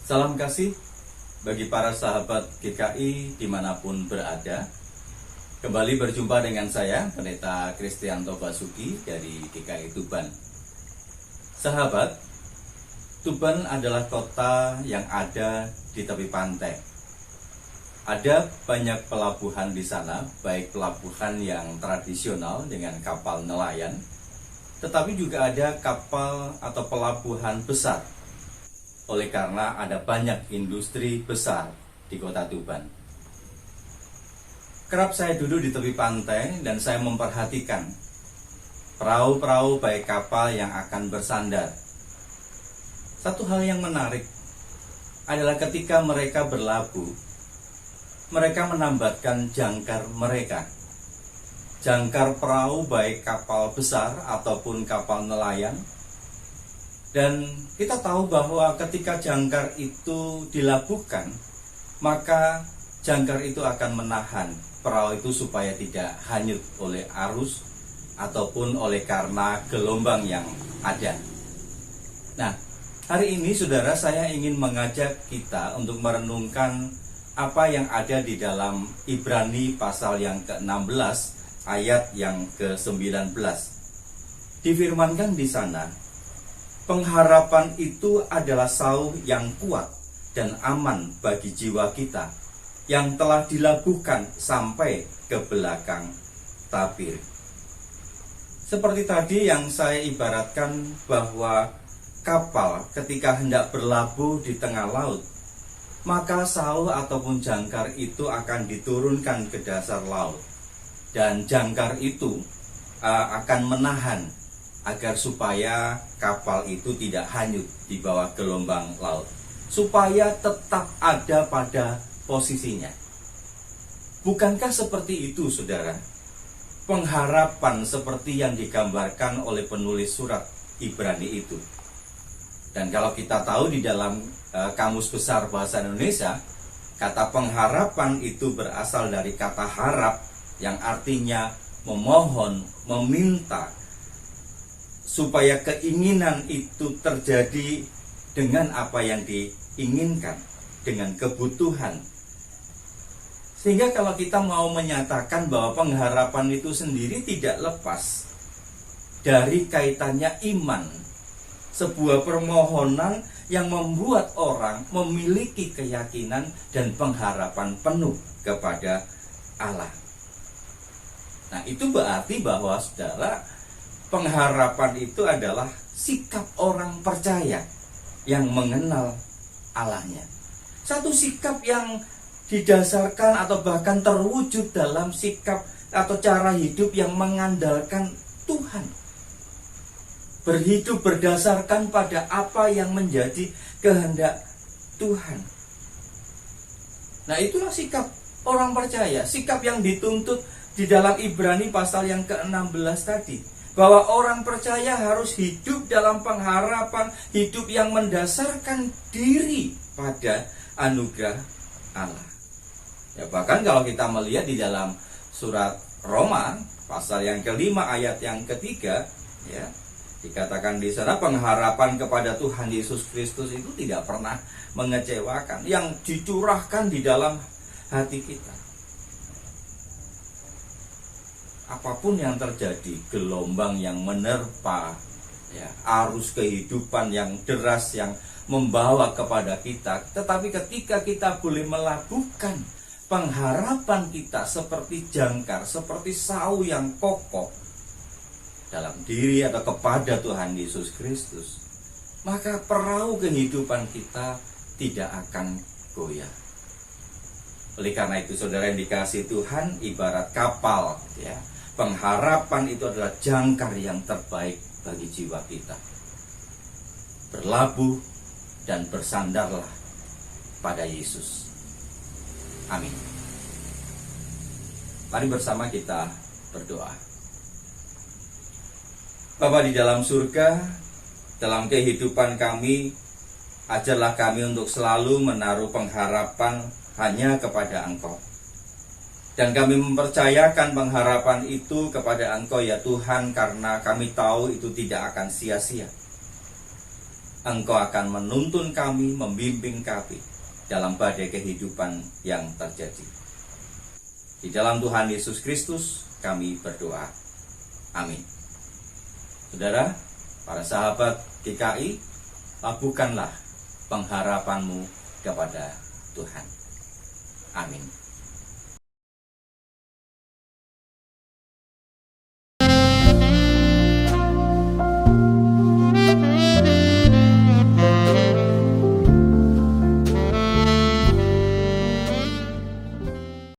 Salam kasih bagi para sahabat GKI dimanapun berada. Kembali berjumpa dengan saya, Pendeta Kristianto Basuki dari GKI Tuban. Sahabat, Tuban adalah kota yang ada di tepi pantai. Ada banyak pelabuhan di sana, baik pelabuhan yang tradisional dengan kapal nelayan, tetapi juga ada kapal atau pelabuhan besar. Oleh karena ada banyak industri besar di kota Tuban. Kerap saya duduk di tepi pantai dan saya memperhatikan perahu-perahu baik kapal yang akan bersandar. Satu hal yang menarik adalah ketika mereka berlabuh, mereka menambatkan jangkar mereka. Jangkar perahu baik kapal besar ataupun kapal nelayan. Dan kita tahu bahwa ketika jangkar itu dilabuhkan, maka jangkar itu akan menahan perahu itu supaya tidak hanyut oleh arus ataupun oleh karena gelombang yang ada. Nah, hari ini saudara, saya ingin mengajak kita untuk merenungkan apa yang ada di dalam Ibrani pasal yang ke-16 ayat yang ke-19. Difirmankan di sana, pengharapan itu adalah sauh yang kuat dan aman bagi jiwa kita yang telah dilabuhkan sampai ke belakang tabir. Seperti tadi yang saya ibaratkan bahwa kapal ketika hendak berlabuh di tengah laut, maka sauh ataupun jangkar itu akan diturunkan ke dasar laut. Dan jangkar itu akan menahan agar supaya kapal itu tidak hanyut di bawah gelombang laut, supaya tetap ada pada posisinya. Bukankah seperti itu, saudara? Pengharapan seperti yang digambarkan oleh penulis surat Ibrani itu. Dan kalau kita tahu di dalam Kamus Besar Bahasa Indonesia, kata pengharapan itu berasal dari kata harap yang artinya memohon, meminta, supaya keinginan itu terjadi dengan apa yang diinginkan, dengan kebutuhan. Sehingga kalau kita mau menyatakan bahwa pengharapan itu sendiri tidak lepas dari kaitannya iman, sebuah permohonan yang membuat orang memiliki keyakinan dan pengharapan penuh kepada Allah. Nah, itu berarti bahwa saudara, pengharapan itu adalah sikap orang percaya yang mengenal Allahnya. Satu sikap yang didasarkan atau bahkan terwujud dalam sikap atau cara hidup yang mengandalkan Tuhan. Berhidup berdasarkan pada apa yang menjadi kehendak Tuhan. Nah, itulah sikap orang percaya, sikap yang dituntut di dalam Ibrani pasal yang ke-16 tadi. Bahwa orang percaya harus hidup dalam pengharapan, hidup yang mendasarkan diri pada anugerah Allah. Ya, bahkan kalau kita melihat di dalam surat Roma pasal yang ke-5 ayat yang ke-3, ya, dikatakan di sana pengharapan kepada Tuhan Yesus Kristus itu tidak pernah mengecewakan, yang dicurahkan di dalam hati kita. Apapun yang terjadi, gelombang yang menerpa, ya, arus kehidupan yang deras yang membawa kepada kita, tetapi ketika kita boleh melabuhkan pengharapan kita seperti jangkar, seperti sauh yang kokoh dalam diri atau kepada Tuhan Yesus Kristus, maka perahu kehidupan kita tidak akan goyah. Oleh karena itu, saudara yang dikasihi Tuhan, ibarat kapal, ya, pengharapan itu adalah jangkar yang terbaik bagi jiwa kita. Berlabuh dan bersandarlah pada Yesus. Amin. Mari bersama kita berdoa. Bapa di dalam surga, dalam kehidupan kami, ajarlah kami untuk selalu menaruh pengharapan hanya kepada Engkau. Dan kami mempercayakan pengharapan itu kepada Engkau ya Tuhan, karena kami tahu itu tidak akan sia-sia. Engkau akan menuntun kami, membimbing kami dalam badai kehidupan yang terjadi. Di dalam Tuhan Yesus Kristus kami berdoa. Amin. Saudara, para sahabat GKI, labuhkanlah pengharapanmu kepada Tuhan. Amin.